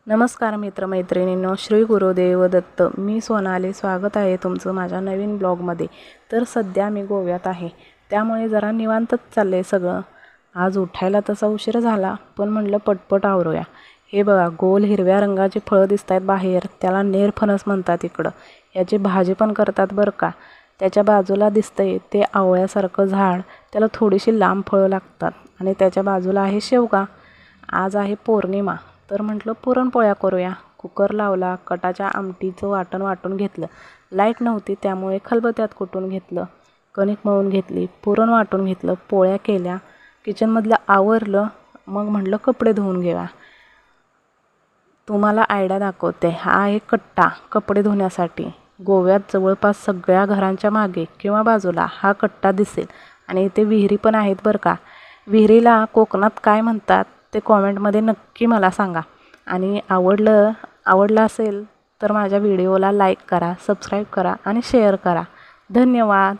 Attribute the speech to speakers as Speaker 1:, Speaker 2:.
Speaker 1: नमस्कार मित्रमैत्रिणींनो, श्री गुरुदेव दत्त. मी सोनाली. स्वागत आहे तुमचं माझ्या नवीन ब्लॉगमध्ये. तर सध्या मी गोव्यात आहे, त्यामुळे जरा निवांतच चाललं आहे सगळं. आज उठायला तसा उशीर झाला, पण म्हटलं पटपट आवरूया. हे बघा, गोल हिरव्या रंगाचे फळं दिसत आहेत बाहेर, त्याला नेरफणस म्हणतात इकडं. याची भाजी पण करतात बरं का. त्याच्या बाजूला दिसतंय ते आवळ्यासारखं झाड, त्याला थोडीशी लांब फळं लागतात आणि त्याच्या बाजूला आहे शेवगा. आज आहे पौर्णिमा, तर म्हटलं पुरणपोळ्या करूया. कुकर लावला, कटाच्या आमटीचं वाटण वाटून घेतलं. लाईट नव्हती त्यामुळे खलबत्त्यात कुटून घेतलं, कणिक मळून घेतली, पुरण वाटून घेतलं, पोळ्या केल्या, किचनमधलं आवरलं. मग म्हटलं कपडे धुवून घेऊया. तुम्हाला आयडिया दाखवते. हा आहे कट्टा कपडे धुण्यासाठी. गोव्यात जवळपास सगळ्या घरांच्या मागे किंवा बाजूला हा कट्टा दिसेल. आणि इथे विहिरी पण आहेत बरं का. विहिरीला कोकणात काय म्हणतात ते कॉमेंटमध्ये नक्की मला सांगा. आणि आवडलं असेल तर माझ्या व्हिडिओला लाईक करा, सबस्क्राईब करा आणि शेअर करा. धन्यवाद.